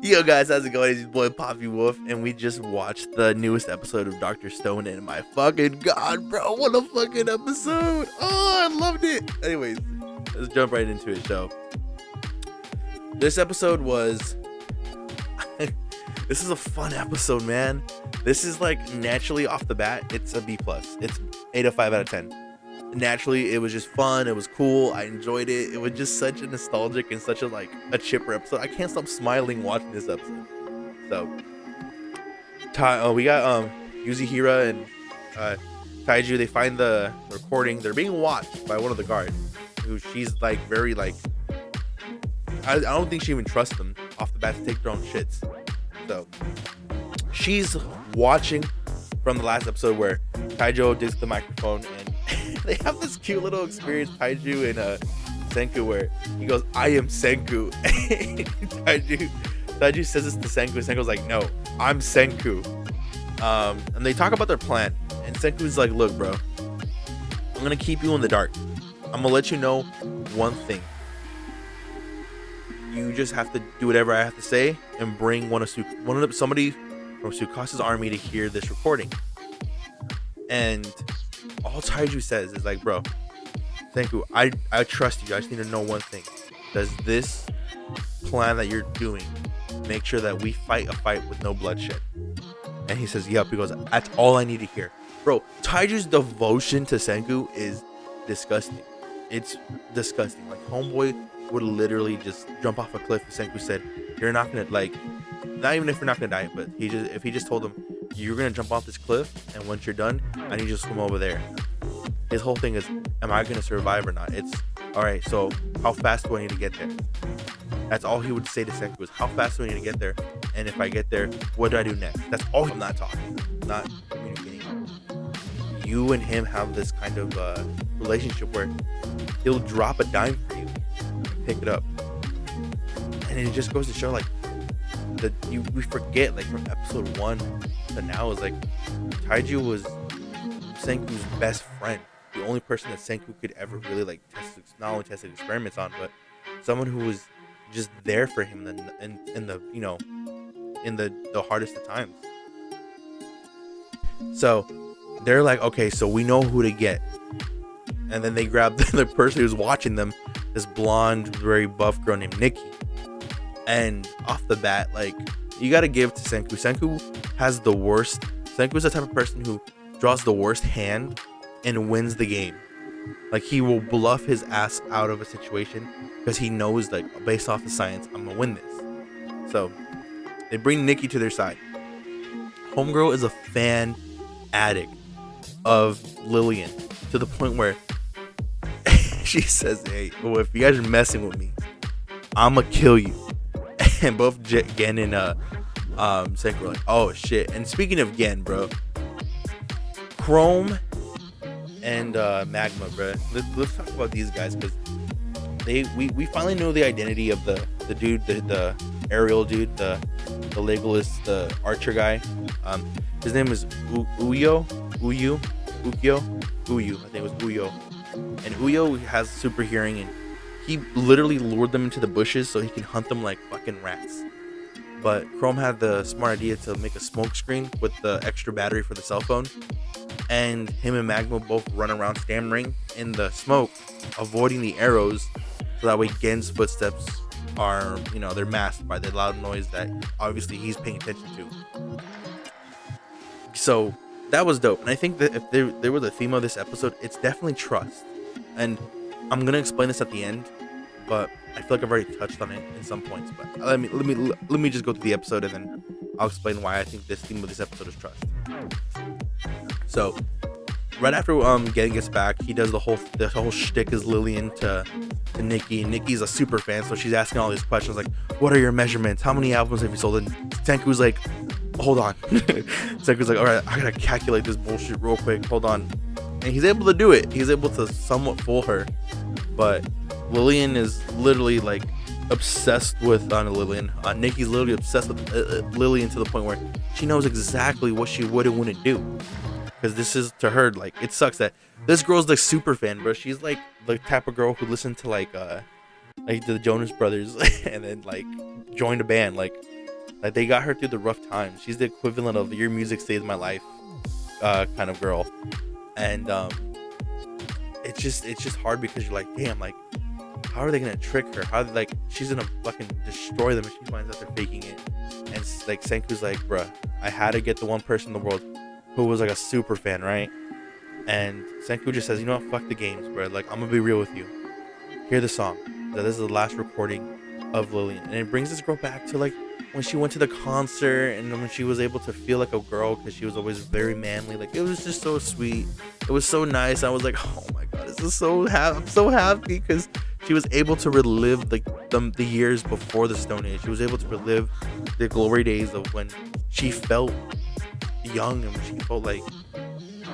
Yo guys, how's it going? It's your boy Poppy Wolf, and we just watched the newest episode of Dr. Stone, and my fucking god, bro, what a fucking episode! Oh, I loved it! Anyways, let's jump right into it. So, this episode was... this is a fun episode, man. This is like, naturally off the bat, it's a B+. It's 8 of 5 out of 10. Naturally, it was just fun, it was cool, I enjoyed it. It was just such a nostalgic and such a like a chipper episode. I can't stop smiling watching this episode. So we got Yuzihira and Taiju. They find the recording. They're being watched by one of the guards, who she's like very like, I don't think she even trusts them off the bat to take their own shits. So she's watching from the last episode where Taiju digs the microphone, and they have this cute little experience, Taiju and Senku, where he goes, "I am Senku." Taiju says this to Senku, and Senku's like, "No, I'm Senku." And they talk about their plan, and Senku's like, "Look, bro, I'm gonna keep you in the dark. I'm gonna let you know one thing. You just have to do whatever I have to say, and bring somebody from Tsukasa's army to hear this recording." And all Taiju says is like, "Bro, Senku, I trust you. I just need to know one thing. Does this plan that you're doing make sure that we fight a fight with no bloodshed?" And he says, "Yep." He goes, "That's all I need to hear." Bro, Taiju's devotion to Senku is disgusting. It's disgusting. Like, homeboy would literally just jump off a cliff if Senku said, "You're not gonna, like, not even if you're not gonna die, but if he just told him, you're gonna jump off this cliff, and once you're done, I need you to swim over there." His whole thing is, am I gonna survive or not? It's, all right, so how fast do I need to get there? That's all he would say to Senku is, how fast do I need to get there? And if I get there, what do I do next? That's all. I'm not talking, not communicating. You and him have this kind of relationship where he'll drop a dime for you and pick it up. And it just goes to show, like, that we forget, like, from episode 1 to now, is like, Taiju was Senku's best friend. The only person that Senku could ever really like not only test experiments on, but someone who was just there for him in the you know, in the hardest of times. So they're like, okay, so we know who to get. And then they grab the person who's watching them, this blonde, very buff girl named Nikki. And off the bat, like, you gotta give to Senku. Senku's the type of person who draws the worst hand and wins the game. Like, he will bluff his ass out of a situation because he knows, like, based off the science, I'm gonna win this. So they bring Nikki to their side. Homegirl is a fan addict of Lillian, to the point where she says, "Hey, well, if you guys are messing with me, I'ma kill you." And both Gen and Senku were like, "Oh shit." And speaking of Gen, bro, Chrome and Magma, bro. Let's talk about these guys, because we finally know the identity of the dude, the aerial dude, the Legolas, the archer guy. His name is Uyo. I think it was Uyo. And Uyo has super hearing, and he literally lured them into the bushes so he can hunt them like fucking rats. But Chrome had the smart idea to make a smoke screen with the extra battery for the cell phone. And him and Magma both run around stammering in the smoke, avoiding the arrows, so that way Gen's footsteps are, you know, they're masked by the loud noise that obviously he's paying attention to. So that was dope. And I think that if there was a theme of this episode, it's definitely trust. And I'm gonna explain this at the end, but I feel like I've already touched on it in some points. But let me just go through the episode, and then I'll explain why I think this theme of this episode is trust. So right after Gen gets back, he does the whole shtick is Lillian to Nikki. Nikki's a super fan, so she's asking all these questions like, "What are your measurements? How many albums have you sold?" And Senku's like, "Hold on." Senku's like, "All right, I gotta calculate this bullshit real quick. Hold on." And he's able to do it. He's able to somewhat fool her, but Lillian is literally like obsessed with Nikki's literally obsessed with Lillian, to the point where she knows exactly what she would and wouldn't do. Because this is, to her, like, it sucks that this girl's like super fan, bro. She's like the type of girl who listened to like the Jonas Brothers and then like joined a band. Like, Like they got her through the rough times. She's the equivalent of your music saved my life kind of girl. And it's just hard because you're like, damn, like how are they gonna trick her? How like she's gonna fucking destroy them if she finds out they're faking it. And like Senku's like, bruh, I had to get the one person in the world who was like a super fan, right? And Senku just says, you know what, fuck the games, bro. Like I'm gonna be real with you. Hear the song. This is the last recording of Lillian, and it brings this girl back to like when she went to the concert and when she was able to feel like a girl because she was always very manly. Like it was just so sweet. It was so nice. I was like, oh my god, this is so I'm so happy because she was able to relive the years before the Stone Age. She was able to relive the glory days of when she felt young and when she felt like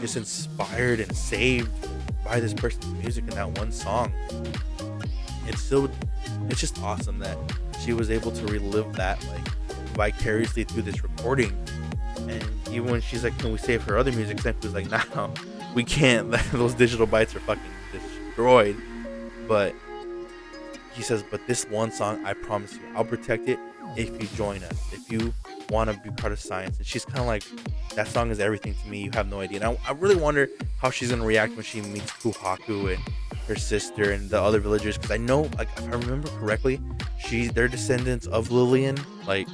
just inspired and saved by this person's music in that one song. It's just awesome that she was able to relive that like vicariously through this recording. And even when she's like, can we save her other music, Senku's like, no, we can't. Those digital bytes are fucking destroyed. But he says, but this one song, I promise you, I'll protect it if you join us, if you want to be part of science. And she's kind of like, that song is everything to me, you have no idea. And I really wonder how she's going to react when she meets Kuhaku and her sister and the other villagers, because I know, like, if I remember correctly, they're descendants of Lillian. Like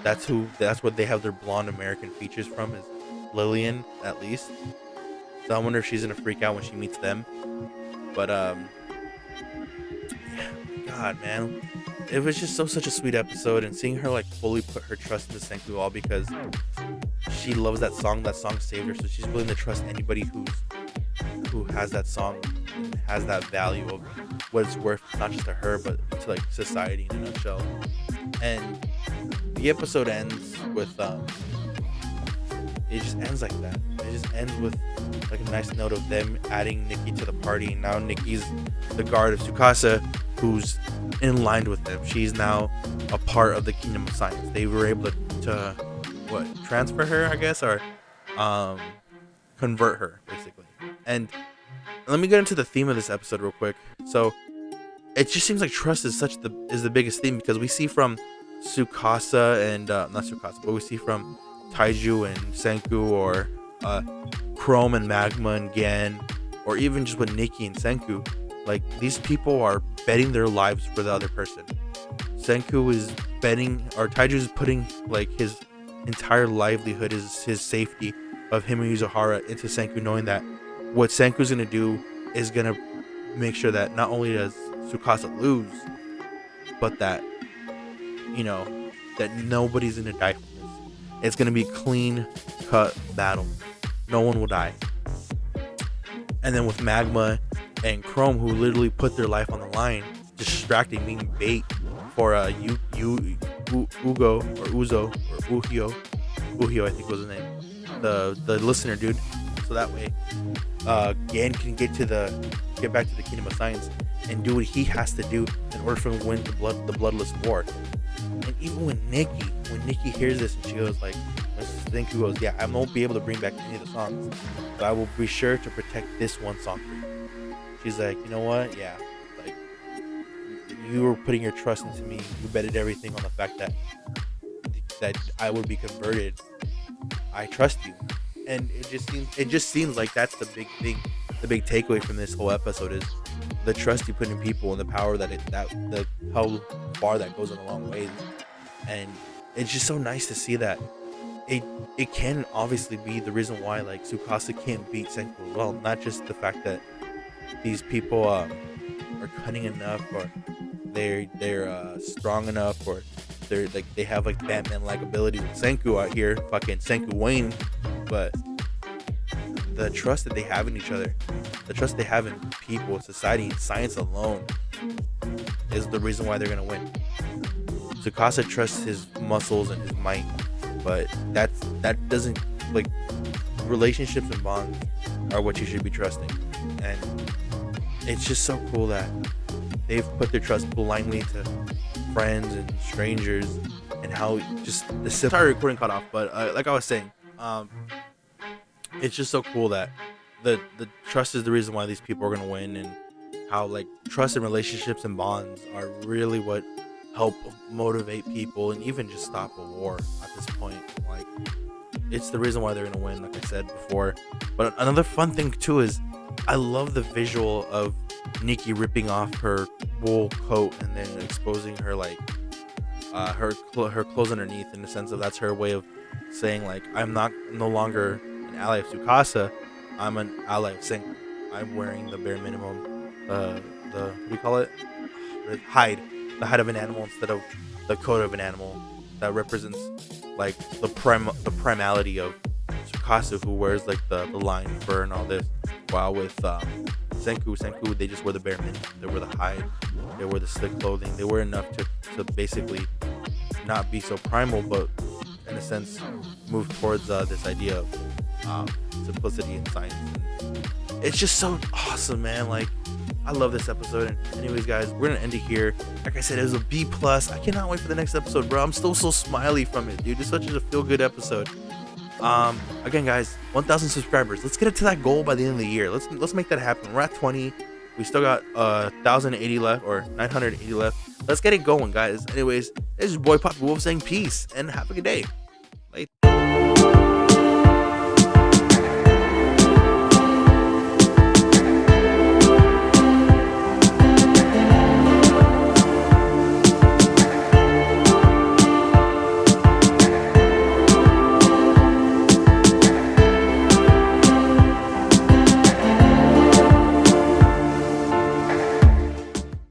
that's what they have their blonde American features from, is Lillian, at least. So I wonder if she's gonna freak out when she meets them. But yeah, god man, it was just such a sweet episode, and seeing her like fully put her trust into Senku, all because she loves that song saved her, so she's willing to trust anybody who has that song and has that value of what it's worth, not just to her but to like society in a nutshell. And the episode ends with it just ends like that. It just ends with like a nice note of them adding Nikki to the party. Now Nikki's the guard of Tsukasa, who's in line with them. She's now a part of the Kingdom of Science. They were able to transfer her, I guess, or convert her basically. And let me get into the theme of this episode real quick. So it just seems like trust is the biggest theme, because we see from Tsukasa and not Tsukasa, but we see from Taiju and Senku, or Chrome and Magma and Gen, or even just with Nikki and Senku, like these people are betting their lives for the other person. Senku is betting, or Taiju is putting like his entire livelihood, his safety of him and Yuzuhara into Senku, knowing that what Senku's gonna do is gonna make sure that not only does Tsukasa lose, but that, you know, that nobody's gonna die from this. It's gonna be a clean cut battle. No one will die. And then with Magma and Chrome, who literally put their life on the line, distracting, being bait for Ugo or Uzo or Uhio, I think was his name, the listener dude. So that way, Gan can get back to the Kingdom of Science and do what he has to do in order for him to win the bloodless war. And even when Nikki hears this and she goes like, Senku goes, yeah, I won't be able to bring back any of the songs, but I will be sure to protect this one song for you. She's like, you know what? Yeah, like you were putting your trust into me. You betted everything on the fact that I would be converted. I trust you. And it just seems like that's the big thing, the big takeaway from this whole episode is the trust you put in people and the power how far that goes in a long way. And it's just so nice to see that it can obviously be the reason why like Tsukasa can't beat Senku as well. Not just the fact that these people are cunning enough, or they're strong enough, or they're like they have like Batman-like abilities with Senku out here, fucking Senku Wayne, but the trust that they have in each other, the trust they have in people, society, science alone is the reason why they're gonna win. Tsukasa trusts his muscles and his might, but that doesn't, like, relationships and bonds are what you should be trusting. And it's just so cool that they've put their trust blindly to friends and strangers, and how just the sorry recording cut off, but like I was saying, it's just so cool that the trust is the reason why these people are gonna win, and how like trust and relationships and bonds are really what help motivate people and even just stop a war at this point. Like, it's the reason why they're gonna win, like I said before. But another fun thing too is I love the visual of Nikki ripping off her wool coat and then exposing her like her clothes underneath, in the sense of that's her way of saying like I'm no longer an ally of Tsukasa, I'm an ally of Senku. I'm wearing the bare minimum, the what do you call it? The hide of an animal instead of the coat of an animal. That represents like the primality of Tsukasa, who wears like the lion fur and all this. While with Senku, they just wear the bare minimum. They wear the hide, they wear the slick clothing. They wear enough to basically not be so primal, but in a sense move towards this idea of simplicity and science. And it's just so awesome, man. Like, I love this episode. And anyways, guys, we're gonna end it here. Like I said, it was a B plus. I cannot wait for the next episode, bro. I'm still so smiley from it, dude. It's such a feel good episode. Again, guys, 1,000 subscribers. Let's get it to that goal by the end of the year. Let's make that happen. We're at 20. We still got 1,080 left, or 980 left. Let's get it going, guys. Anyways, this is your boy Poppy Wolf saying peace and have a good day.